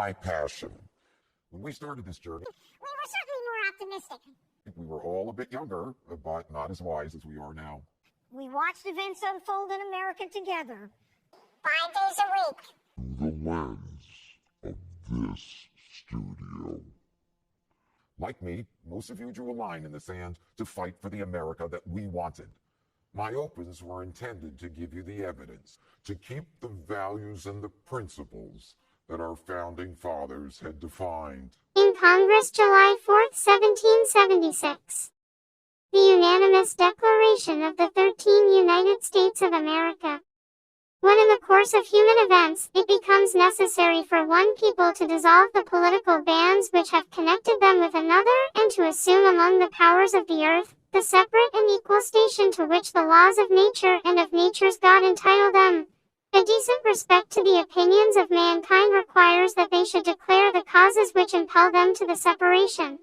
my passion. When we started this journey, we were certainly more optimistic. we were all a bit younger, but not as wise as we are now. We watched events unfold in America together. 5 days a week. Through the lens of this studio. Like me, most of you drew a line in the sand to fight for the America that we wanted. My opens were intended to give you the evidence, to keep the values and the principles that our founding fathers had defined. In Congress, July 4th, 1776. The unanimous Declaration of the 13 United States of America. When in the course of human events, it becomes necessary for one people to dissolve the political bands which have connected them with another, and to assume among the powers of the earth, the separate and equal station to which the laws of nature and of nature's God entitle them. A decent respect to the opinions of mankind requires that they should declare the causes which impel them to the separation.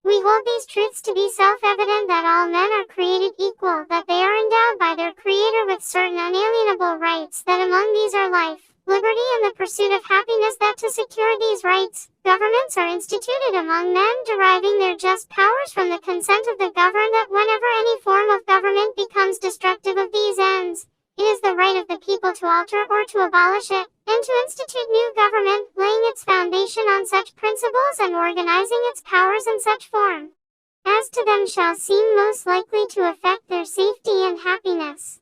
We hold these truths to be self-evident, that all men are created equal, that they are endowed by their Creator with certain unalienable rights, that among these are life, liberty, and the pursuit of happiness, that to secure these rights, governments are instituted among men, deriving their just powers from the consent of the governed, that whenever any form of government becomes destructive of these ends, it is the right of the people to alter or to abolish it, and to institute new government, laying its foundation on such principles and organizing its powers in such form as to them shall seem most likely to affect their safety and happiness.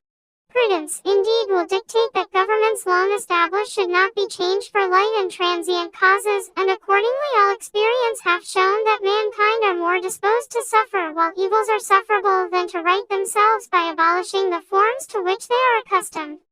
Prudence, indeed, will dictate that governments long established should not be changed for light and transient causes, and accordingly all experience hath shown that mankind are more disposed to suffer while evils are sufferable than to right themselves by abolishing the forms to which they are accustomed.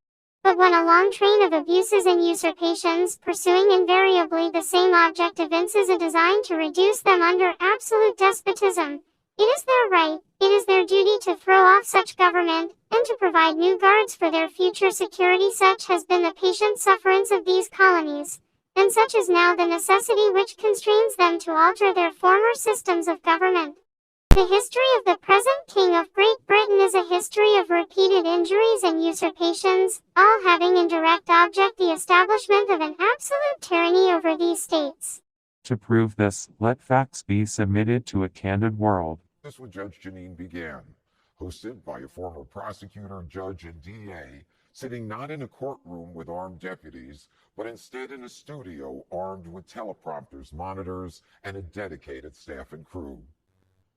But when a long train of abuses and usurpations, pursuing invariably the same object, evinces a design to reduce them under absolute despotism, it is their right, it is their duty to throw off such government, and to provide new guards for their future security. Such has been the patient sufferance of these colonies, and such is now the necessity which constrains them to alter their former systems of government. The history of the present King of Great Britain is a history of repeated injuries and usurpations, all having in direct object the establishment of an absolute tyranny over these states. To prove this, let facts be submitted to a candid world. This was Judge Jeanie began, hosted by a former prosecutor, judge, and DA, sitting not in a courtroom with armed deputies, but instead in a studio armed with teleprompters, monitors, and a dedicated staff and crew.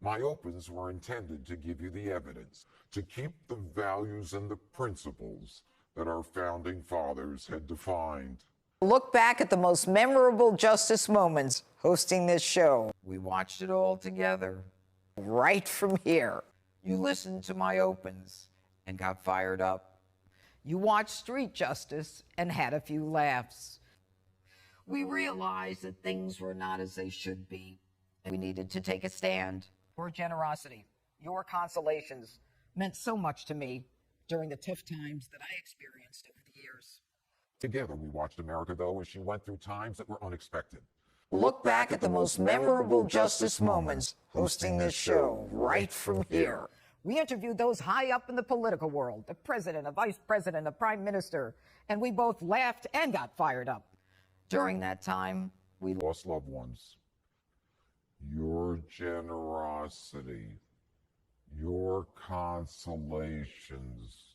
My opens were intended to give you the evidence, to keep the values and the principles that our founding fathers had defined. Look back at the most memorable justice moments hosting this show. We watched it all together, right from here. You listened to my opens and got fired up. You watched street justice and had a few laughs. We realized that things were not as they should be, and we needed to take a stand. Your generosity, your consolations meant so much to me during the tough times that I experienced over the years. Together, we watched America, though, as she went through times that were unexpected. Look back at the most memorable justice moments hosting this show right from here. We interviewed those high up in the political world, the president, a vice president, a prime minister, and we both laughed and got fired up. During that time, we lost loved ones. Your generosity, your consolations.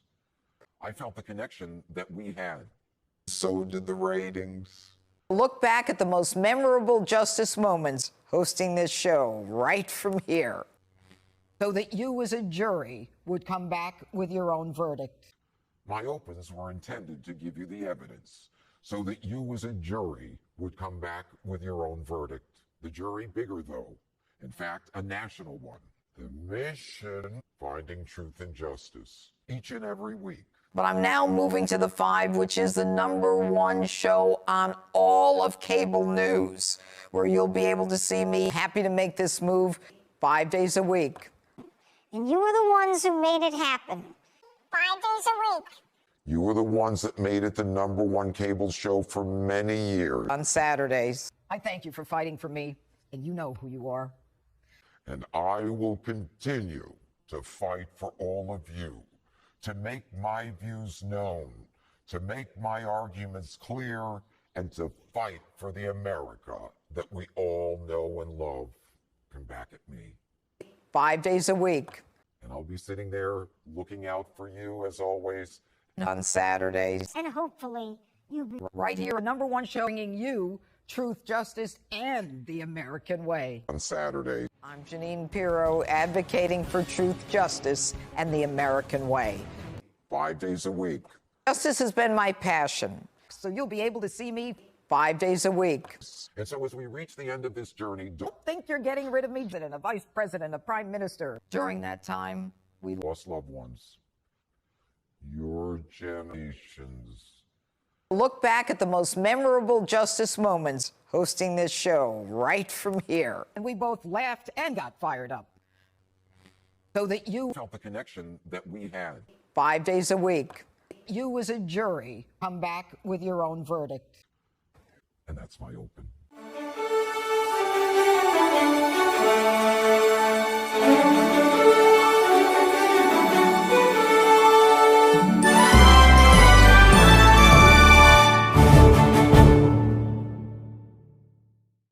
I felt the connection that we had. So did the ratings. Look back at the most memorable justice moments hosting this show right from here, so that you as a jury would come back with your own verdict. My opens were intended to give you the evidence, so that you as a jury would come back with your own verdict. The jury bigger, though. In fact, a national one. The mission, finding truth and justice, each and every week. But I'm now moving to the 5, which is the #1 show on all of cable news, where you'll be able to see me happy to make this move 5 days a week. And you were the ones who made it happen. 5 days a week. You were the ones that made it the #1 cable show for many years. On Saturdays. I thank you for fighting for me, and you know who you are. And I will continue to fight for all of you, to make my views known, to make my arguments clear and to fight for the America that we all know and love. Come back at me. 5 days a week. And I'll be sitting there looking out for you as always. On Saturdays. And hopefully you'll be Right here, #1 show bringing you truth, justice, and the American way. On Saturday. I'm Janine Pirro, advocating for truth, justice, and the American way. 5 days a week. Justice has been my passion, so you'll be able to see me 5 days a week. And so as we reach the end of this journey, don't Think you're getting rid of me, a vice president, a prime minister. During that time, we lost loved ones. Your generations. look back at the most memorable justice moments hosting this show right from here. And we both laughed and got fired up. So that you Felt the connection that we had. 5 days a week. You as a jury come back with your own verdict. And that's my open.